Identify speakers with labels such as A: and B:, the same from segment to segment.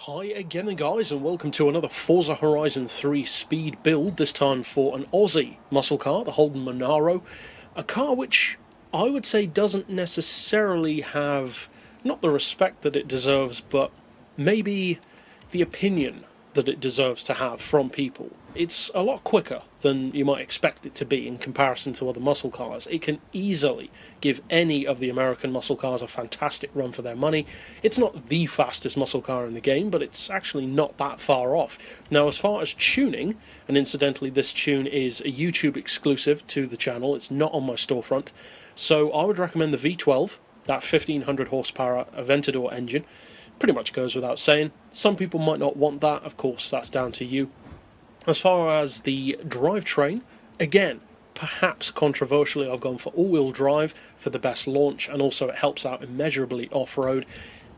A: Hi again then guys, and welcome to another Forza Horizon 3 speed build, this time for an Ozzie muscle car, the Holden Monaro. A car which I would say doesn't necessarily have, not the respect that it deserves, but maybe the opinion that it deserves to have from people. It's a lot quicker than you might expect it to be in comparison to other muscle cars. It can easily give any of the American muscle cars a fantastic run for their money. It's not the fastest muscle car in the game, but it's actually not that far off. Now, as far as tuning, and incidentally this tune is a YouTube exclusive to the channel, it's not on my storefront, so I would recommend the V12, that 1500 horsepower Aventador engine. Pretty much goes without saying. Some people might not want that, of course that's down to you. As far as the drivetrain, again, perhaps controversially, I've gone for all-wheel drive for the best launch, and also it helps out immeasurably off-road.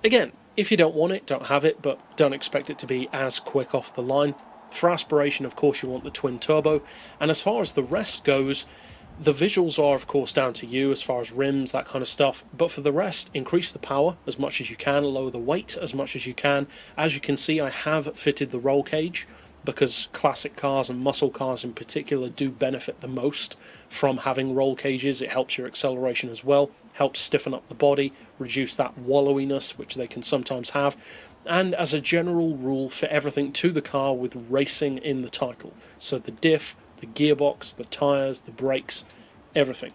A: Again, if you don't want it, don't have it, but don't expect it to be as quick off the line. For aspiration, of course, you want the twin-turbo, and as far as the rest goes, the visuals are, of course, down to you as far as rims, that kind of stuff, but for the rest, increase the power as much as you can, lower the weight as much as you can. As you can see, I have fitted the roll cage, because classic cars and muscle cars in particular do benefit the most from having roll cages. It helps your acceleration as well, helps stiffen up the body, reduce that wallowiness which they can sometimes have, and as a general rule, fit everything to the car with racing in the title. So the diff, the gearbox, the tyres, the brakes, everything.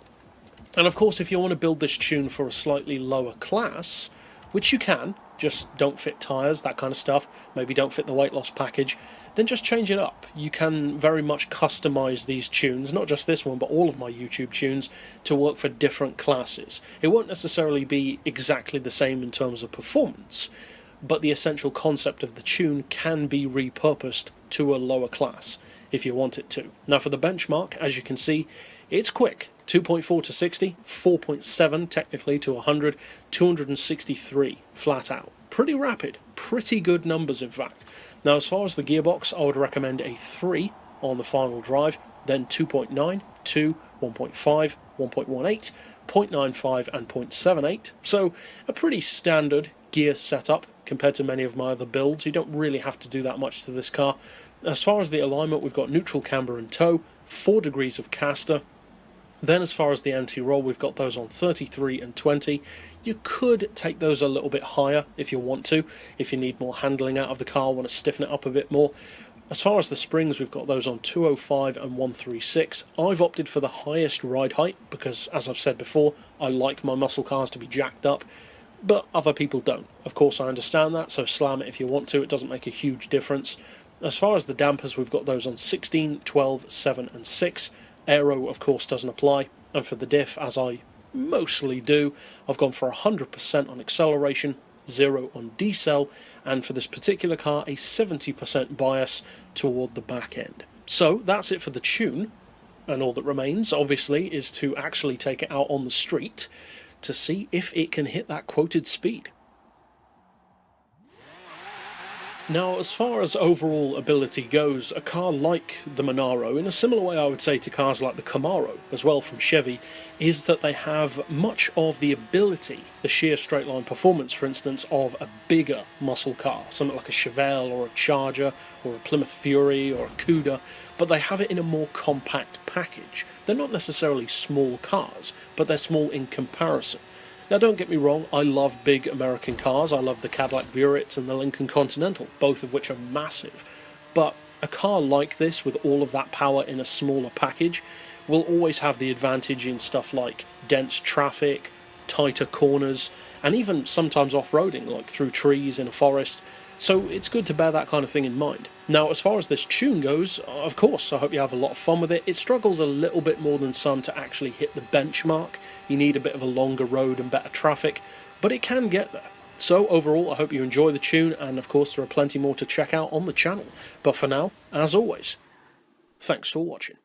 A: And of course, if you want to build this tune for a slightly lower class, which you can, just don't fit tyres, that kind of stuff, maybe don't fit the weight loss package, then just change it up. You can very much customize these tunes, not just this one, but all of my YouTube tunes, to work for different classes. It won't necessarily be exactly the same in terms of performance, but the essential concept of the tune can be repurposed to a lower class if you want it to. Now for the benchmark, as you can see, it's quick. 2.4 to 60, 4.7 technically to 100, 263 flat out. Pretty rapid, pretty good numbers in fact. Now as far as the gearbox, I would recommend a 3 on the final drive, then 2.9, 2, 1.5, 1.18, 0.95 and 0.78. So a pretty standard gear setup compared to many of my other builds. You don't really have to do that much to this car. As far as the alignment, we've got neutral, camber and toe, 4 degrees of caster. Then as far as the anti-roll, we've got those on 33 and 20. You could take those a little bit higher if you want to, if you need more handling out of the car, want to stiffen it up a bit more. As far as the springs, we've got those on 205 and 136. I've opted for the highest ride height because, as I've said before, I like my muscle cars to be jacked up, but other people don't. Of course, I understand that, so slam it if you want to. It doesn't make a huge difference. As far as the dampers, we've got those on 16, 12, 7 and 6. Aero, of course, doesn't apply. And for the diff, as I mostly do, I've gone for 100% on acceleration, 0 on decel, and for this particular car, a 70% bias toward the back end. So that's it for the tune, and all that remains, obviously, is to actually take it out on the street to see if it can hit that quoted speed. Now, as far as overall ability goes, a car like the Monaro, in a similar way I would say to cars like the Camaro, as well from Chevy, is that they have much of the ability, the sheer straight line performance, for instance, of a bigger muscle car, something like a Chevelle or a Charger or a Plymouth Fury or a Cuda, but they have it in a more compact package. They're not necessarily small cars, but they're small in comparison. Now don't get me wrong, I love big American cars. I love the Cadillac Buretts and the Lincoln Continental, both of which are massive. But a car like this, with all of that power in a smaller package, will always have the advantage in stuff like dense traffic, tighter corners, and even sometimes off-roading, like through trees in a forest. So it's good to bear that kind of thing in mind. Now, as far as this tune goes, of course, I hope you have a lot of fun with it. It struggles a little bit more than some to actually hit the benchmark. You need a bit of a longer road and better traffic, but it can get there. So overall, I hope you enjoy the tune, and of course there are plenty more to check out on the channel. But for now, as always, thanks for watching.